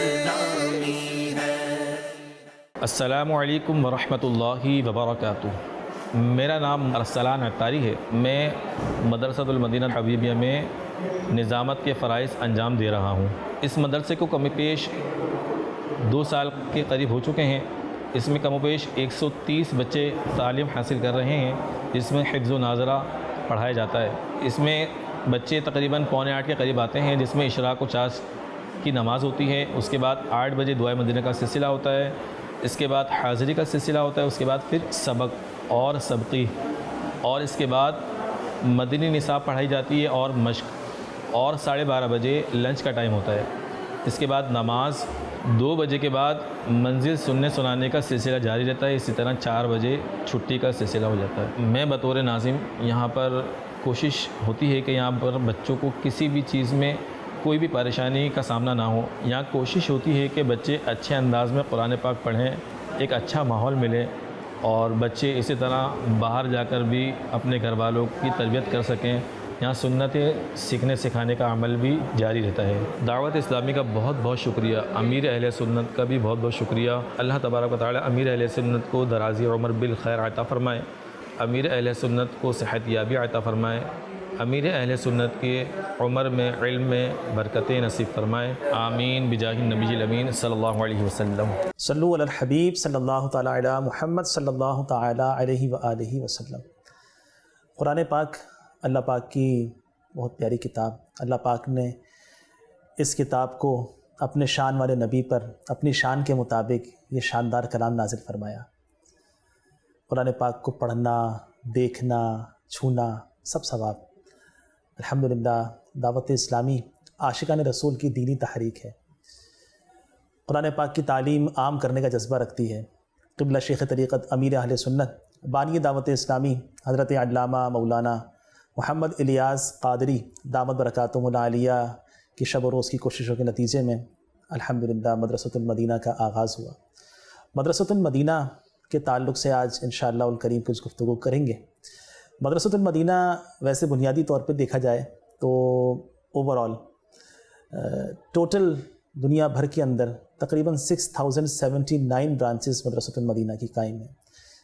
اسلامی ہے۔ السلام علیکم ورحمۃ اللہ وبرکاتہ۔ میرا نام ارسلان عطاری ہے۔ میں مدرسۃ المدینہ حبیبیہ میں نظامت کے فرائض انجام دے رہا ہوں۔ اس مدرسے کو کم بیش 2 سال کے قریب ہو چکے ہیں۔ اس میں کم و بیش 130 بچے تعلیم حاصل کر رہے ہیں، جس میں حفظ و ناظرہ پڑھایا جاتا ہے۔ اس میں بچے تقریباً 7:45 کے قریب آتے ہیں، جس میں اشراق و چاش کی نماز ہوتی ہے۔ اس کے بعد 8 بجے دعائے مدینہ کا سلسلہ ہوتا ہے۔ اس کے بعد حاضری کا سلسلہ ہوتا ہے۔ اس کے بعد پھر سبق اور سبقی، اور اس کے بعد مدنی نصاب پڑھائی جاتی ہے اور مشق، اور 12:30 بجے لنچ کا ٹائم ہوتا ہے۔ اس کے بعد نماز، 2 بجے کے بعد منزل سننے سنانے کا سلسلہ جاری رہتا ہے۔ اسی طرح 4 بجے چھٹی کا سلسلہ ہو جاتا ہے۔ میں بطور ناظم یہاں پر کوشش ہوتی ہے کہ یہاں پر بچوں کو کسی بھی چیز میں کوئی بھی پریشانی کا سامنا نہ ہو۔ یہاں کوشش ہوتی ہے کہ بچے اچھے انداز میں قرآن پاک پڑھیں، ایک اچھا ماحول ملے، اور بچے اسی طرح باہر جا کر بھی اپنے گھر والوں کی تربیت کر سکیں۔ یہاں سنتیں سیکھنے سکھانے کا عمل بھی جاری رہتا ہے۔ دعوت اسلامی کا بہت بہت شکریہ، امیر اہل سنت کا بھی بہت بہت شکریہ۔ اللہ تبارک و تعالی امیر اہل سنت کو درازی عمر بالخیر عطا فرمائے، امیر اہل سنت کو صحت یابی عطا فرمائے، امیر اہل سنت کے عمر میں علم میں برکتیں نصیب فرمائے، آمین بجاہ النبی الامین صلی اللہ علیہ وسلم۔ صلو علی الحبیب صلی اللہ تعالی علی محمد صلی اللہ تعالی علیہ وآلہ وسلم۔ قرآن پاک اللہ پاک کی بہت پیاری کتاب۔ اللہ پاک نے اس کتاب کو اپنے شان والے نبی پر اپنی شان کے مطابق یہ شاندار کلام نازل فرمایا۔ قرآن پاک کو پڑھنا، دیکھنا، چھونا سب ثواب۔ الحمدللہ دعوت اسلامی عاشقان رسول کی دینی تحریک ہے۔ قرآن پاک کی تعلیم عام کرنے کا جذبہ رکھتی ہے۔ قبلہ شیخ طریقت امیر اہل سنت بانی دعوت اسلامی حضرت علامہ مولانا محمد الیاس قادری دامت برکاتہم العالیہ کی شب و روز کی کوششوں کے نتیجے میں الحمدللہ مدرسۃ المدینہ کا آغاز ہوا۔ مدرسۃ المدینہ کے تعلق سے آج انشاءاللہ الکریم کچھ گفتگو کریں گے۔ مدرسۃ المدینہ ویسے بنیادی طور پہ دیکھا جائے تو اوورال ٹوٹل دنیا بھر کے اندر تقریباً 6079 برانچز مدرسۃ المدینہ کی قائم ہیں،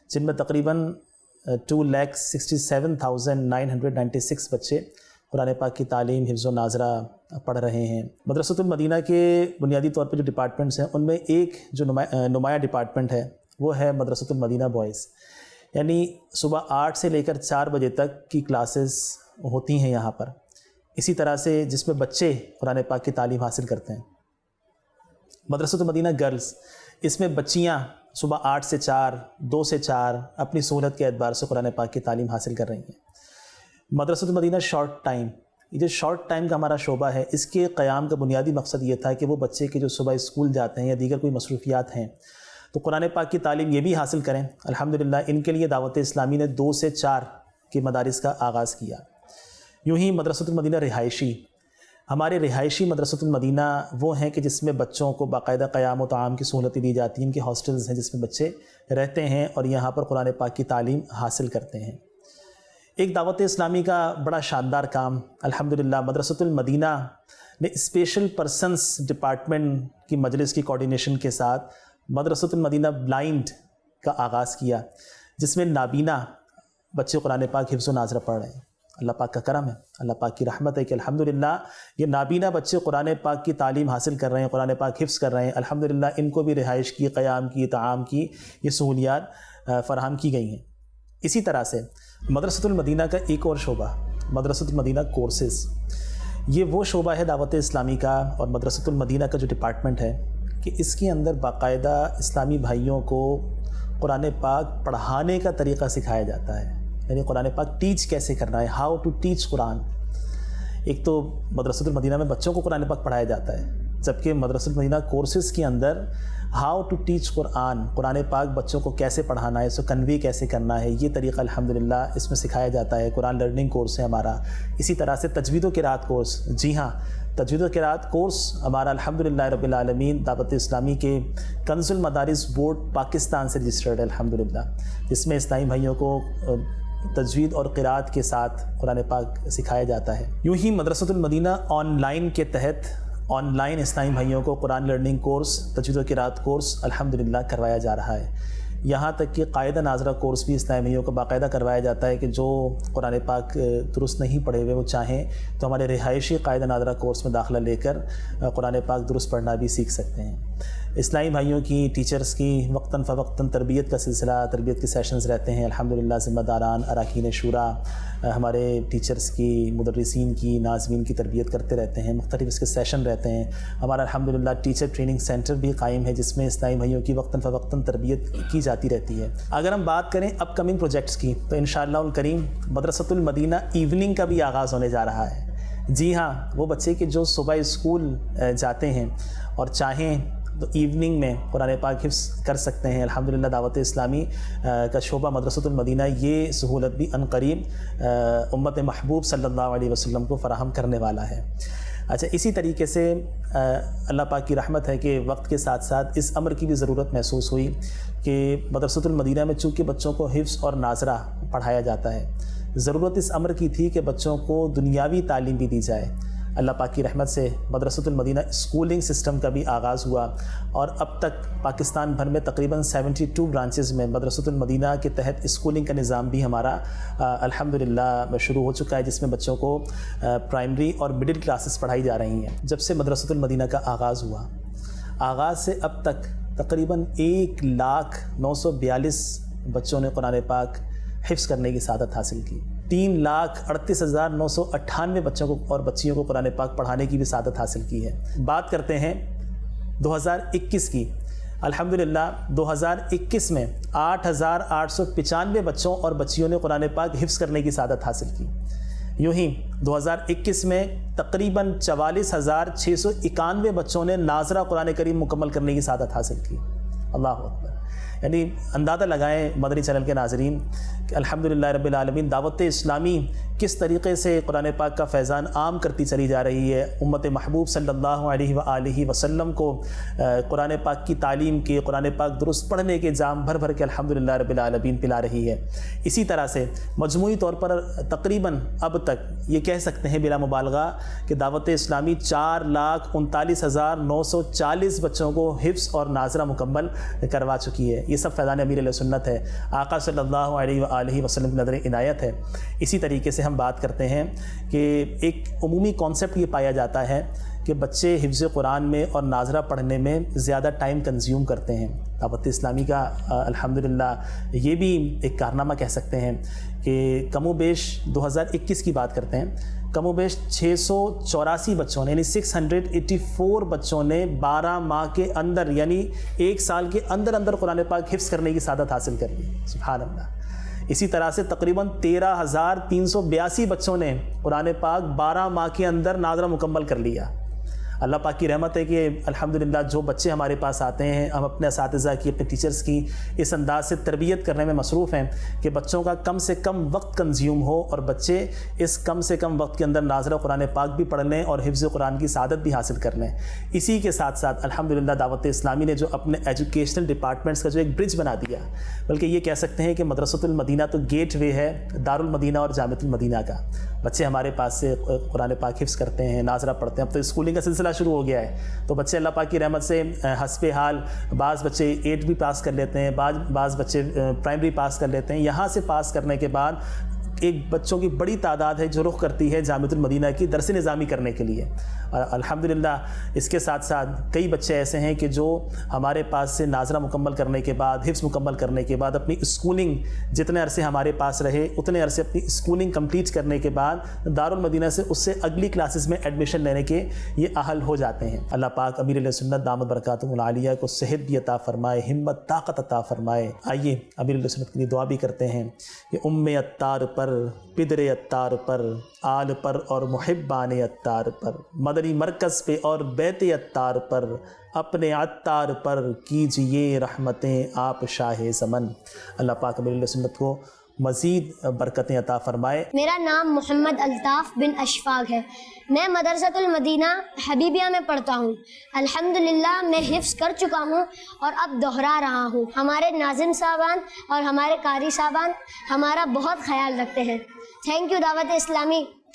جن میں تقریباً 2,67,996 بچے قرآن پاک کی تعلیم حفظ و ناظرہ پڑھ رہے ہیں۔ مدرسۃ المدینہ کے بنیادی طور پہ جو ڈپارٹمنٹس ہیں ان میں ایک جو نمایاں ڈپارٹمنٹ ہے وہ ہے مدرسۃ المدینہ بوائز، یعنی صبح 8 سے لے کر 4 بجے تک کی کلاسز ہوتی ہیں یہاں پر، اسی طرح سے جس میں بچے قرآن پاک کی تعلیم حاصل کرتے ہیں۔ مدرسۃ المدینہ گرلز، اس میں بچیاں صبح 8 سے 4، 2 سے 4 اپنی سہولت کے اعتبار سے قرآن پاک کی تعلیم حاصل کر رہی ہیں۔ مدرسۃ المدینہ شارٹ ٹائم، یہ جو شارٹ ٹائم کا ہمارا شعبہ ہے، اس کے قیام کا بنیادی مقصد یہ تھا کہ وہ بچے کے جو صبح اسکول جاتے ہیں یا دیگر کوئی مصروفیات ہیں تو قرآن پاک کی تعلیم یہ بھی حاصل کریں۔ الحمدللہ ان کے لیے دعوت اسلامی نے 2 سے 4 کے مدارس کا آغاز کیا۔ یوں ہی مدرسۃ المدینہ رہائشی، ہمارے رہائشی مدرسۃ المدینہ وہ ہیں کہ جس میں بچوں کو باقاعدہ قیام و طعام کی سہولتیں دی جاتی ہیں، ان کے ہاسٹلز ہیں جس میں بچے رہتے ہیں اور یہاں پر قرآن پاک کی تعلیم حاصل کرتے ہیں۔ ایک دعوت اسلامی کا بڑا شاندار کام الحمدللہ مدرسۃ المدینہ نے اسپیشل پرسنس ڈپارٹمنٹ کی مجلس کی کوارڈینیشن کے ساتھ مدرسۃ المدینہ بلائنڈ کا آغاز کیا، جس میں نابینا بچے قرآن پاک حفظ و ناظرہ پڑھ رہے ہیں۔ اللہ پاک کا کرم ہے، اللہ پاک کی رحمت ہے کہ الحمدللہ یہ نابینا بچے قرآن پاک کی تعلیم حاصل کر رہے ہیں، قرآن پاک حفظ کر رہے ہیں۔ الحمدللہ ان کو بھی رہائش کی، قیام کی، طعام کی یہ سہولیات فراہم کی گئی ہیں۔ اسی طرح سے مدرسۃ المدینہ کا ایک اور شعبہ مدرسۃ المدینہ کورسز، یہ وہ شعبہ ہے دعوت اسلامی کا اور مدرسۃ المدینہ کا جو ڈپارٹمنٹ ہے کہ اس کے اندر باقاعدہ اسلامی بھائیوں کو قرآن پاک پڑھانے کا طریقہ سکھایا جاتا ہے، یعنی قرآن پاک ٹیچ کیسے کرنا ہے، ہاؤ ٹو ٹیچ قرآن۔ ایک تو مدرسۃ المدینہ میں بچوں کو قرآن پاک پڑھایا جاتا ہے، جبکہ مدرسۃ المدینہ کورسز کے اندر ہاؤ ٹو ٹیچ قرآن پاک بچوں کو کیسے پڑھانا ہے، اس کو کنوے کیسے کرنا ہے، یہ طریقہ الحمدللہ اس میں سکھایا جاتا ہے۔ قرآن لرننگ کورس ہے ہمارا، اسی طرح سے تجوید و قرات کورس، جی ہاں تجوید و قرات کورس ہمارا الحمدللہ رب العالمین دعوت اسلامی کے کنز المدارس بورڈ پاکستان سے رجسٹرڈ ہے الحمدللہ، جس میں اسلامی بھائیوں کو تجوید اور قرات کے ساتھ قرآن پاک سکھایا جاتا ہے۔ یوں ہی مدرسۃ المدینہ آن لائن کے تحت آن لائن اسلامی بھائیوں کو قرآن لرننگ کورس، تجوید و قرات کورس الحمدللہ کروایا جا رہا ہے. یہاں تک کہ قاعدہ ناظرہ کورس بھی اسلامی بھائیوں کو باقاعدہ کروایا جاتا ہے کہ جو قرآن پاک درست نہیں پڑھے ہوئے وہ چاہیں تو ہمارے رہائشی قاعدہ ناظرہ کورس میں داخلہ لے کر قرآن پاک درست پڑھنا بھی سیکھ سکتے ہیں. اسلامی بھائیوں کی ٹیچرز کی وقتاً فوقتاً تربیت کا سلسلہ، تربیت کے سیشنز رہتے ہیں الحمدللہ. ذمہ داران، اراکین شورا ہمارے ٹیچرز کی، مدرسین کی، ناظمین کی تربیت کرتے رہتے ہیں. مختلف اس کے سیشن رہتے ہیں. ہمارا الحمدللہ ٹیچر ٹریننگ سینٹر بھی قائم ہے جس میں اسلامی بھائیوں کی وقتاً فوقتاً تربیت کی جاتی رہتی ہے. اگر ہم بات کریں اپ کمنگ پروجیکٹس کی تو انشاءاللہ الکریم مدرسۃ المدینہ ایوننگ کا بھی آغاز ہونے جا رہا ہے. جی ہاں، وہ بچے کہ جو صبح اسکول جاتے ہیں اور چاہیں تو ایوننگ میں قرآن پاک حفظ کر سکتے ہیں. الحمدللہ دعوت اسلامی کا شعبہ مدرسۃ المدینہ یہ سہولت بھی عنقریب امت محبوب صلی اللہ علیہ وسلم کو فراہم کرنے والا ہے. اچھا، اسی طریقے سے اللہ پاک کی رحمت ہے کہ وقت کے ساتھ ساتھ اس امر کی بھی ضرورت محسوس ہوئی کہ مدرسۃ المدینہ میں چونکہ بچوں کو حفظ اور ناظرہ پڑھایا جاتا ہے، ضرورت اس امر کی تھی کہ بچوں کو دنیاوی تعلیم بھی دی جائے. اللہ پاک کی رحمت سے مدرسۃ المدینہ اسکولنگ سسٹم کا بھی آغاز ہوا اور اب تک پاکستان بھر میں تقریباً 72 برانچز میں مدرسۃ المدینہ کے تحت اسکولنگ کا نظام بھی ہمارا الحمدللہ شروع ہو چکا ہے، جس میں بچوں کو پرائمری اور مڈل کلاسز پڑھائی جا رہی ہیں. جب سے مدرسۃ المدینہ کا آغاز ہوا، آغاز سے اب تک تقریباً 1,09,42 بچوں نے قرآن پاک حفظ کرنے کی سعادت حاصل کی. 3,38,998 بچوں کو اور بچیوں کو قرآن پاک پڑھانے کی بھی سعادت حاصل کی ہے. بات کرتے ہیں 2021 کی. الحمدللہ 2021 میں 8,895 بچوں اور بچیوں نے قرآن پاک حفظ کرنے کی سعادت حاصل کی. یوں ہی 2021 میں تقریباً 44,691 بچوں نے ناظرہ قرآن کریم مکمل کرنے کی سعادت حاصل کی. اللہ اکبر. یعنی اندازہ لگائیں مدنی چینل کے ناظرین کہ الحمدللہ رب العالمین دعوت اسلامی کس طریقے سے قرآن پاک کا فیضان عام کرتی چلی جا رہی ہے. امت محبوب صلی اللہ علیہ وآلہ وسلم کو قرآن پاک کی تعلیم کے، قرآن پاک درست پڑھنے کے جام بھر بھر کے الحمدللہ رب العالمین پلا رہی ہے. اسی طرح سے مجموعی طور پر تقریباً اب تک یہ کہہ سکتے ہیں بلا مبالغہ کہ دعوت اسلامی 4,39,940 بچوں کو حفظ اور ناظرہ مکمل کروا چکی ہے. یہ سب فیضان امیر علیہ سنت ہے، آقا صلی اللہ علیہ وآلہ وسلم کی نظر عنایت ہے. اسی طریقے سے ہم بات کرتے ہیں کہ ایک عمومی کانسیپٹ یہ پایا جاتا ہے کہ بچے حفظ قرآن میں اور ناظرہ پڑھنے میں زیادہ ٹائم کنزیوم کرتے ہیں. دعوت اسلامی کا الحمدللہ یہ بھی ایک کارنامہ کہہ سکتے ہیں کہ کم و بیش 2021 کی بات کرتے ہیں، کم و بیش 684 بچوں نے یعنی 684 بچوں نے 12 ماہ کے اندر یعنی 1 سال کے اندر اندر قرآن پاک حفظ کرنے کی سعادت حاصل کر لی. سبحان اللہ. اسی طرح سے تقریباً 13,382 بچوں نے قرآن پاک 12 ماہ کے اندر ناظرہ مکمل کر لیا. اللہ پاک کی رحمت ہے کہ الحمدللہ جو بچے ہمارے پاس آتے ہیں ہم اپنے اساتذہ کی، اپنے ٹیچرز کی اس انداز سے تربیت کرنے میں مصروف ہیں کہ بچوں کا کم سے کم وقت کنزیوم ہو اور بچے اس کم سے کم وقت کے اندر ناظرہ قرآن پاک بھی پڑھ لیں اور حفظ قرآن کی سعادت بھی حاصل کر لیں. اسی کے ساتھ ساتھ الحمدللہ دعوت اسلامی نے جو اپنے ایجوکیشنل ڈپارٹمنٹس کا جو ایک برج بنا دیا، بلکہ یہ کہہ سکتے ہیں کہ مدرسۃ المدینہ تو گیٹ وے ہے دارالمدینہ اور جامعۃ المدینہ کا. بچے ہمارے پاس سے قرآن پاک حفظ کرتے ہیں، ناظرہ پڑھتے ہیں. اب تو اسکولنگ کا سلسلہ شروع ہو گیا ہے تو بچے اللہ پاک کی رحمت سے حسب حال بعض بچے 8 بھی پاس کر لیتے ہیں، بعض بچے پرائمری پاس کر لیتے ہیں. یہاں سے پاس کرنے کے بعد ایک بچوں کی بڑی تعداد ہے جو رخ کرتی ہے جامعۃ المدینہ کی درس نظامی کرنے کے لیے. الحمدللہ اس کے ساتھ ساتھ کئی بچے ایسے ہیں کہ جو ہمارے پاس سے ناظرہ مکمل کرنے کے بعد، حفظ مکمل کرنے کے بعد اپنی اسکولنگ جتنے عرصے ہمارے پاس رہے اتنے عرصے اپنی اسکولنگ کمپلیٹ کرنے کے بعد دارالمدینہ سے اس سے اگلی کلاسز میں ایڈمیشن لینے کے یہ اہل ہو جاتے ہیں. اللہ پاک امیر علیہ سنت دامت برکاتہم العالیہ کو صحت بھی عطا فرمائے، ہمت طاقت عطا فرمائے. آئیے امیر علیہ سنت کے لیے دعا بھی کرتے ہیں کہ ام اتار پر، پدر اتار پر، آل پر اور محبان اتار پر، مدنی مرکز پہ اور بیت اتار پر، اپنے عطار پر کیجئے رحمتیں آپ شاہ زمن. اللہ پاک امیر علیہ سنت کو مزید برکتیں عطا فرمائے. میرا نام محمد الطاف بن اشفاق ہے. میں مدرسۃ المدینہ حبیبیہ میں پڑھتا ہوں. الحمدللہ میں حفظ کر چکا ہوں اور اب دہرا رہا ہوں. ہمارے ناظم صاحبان اور ہمارے قاری صاحبان ہمارا بہت خیال رکھتے ہیں. تھینک یو دعوت اسلامی.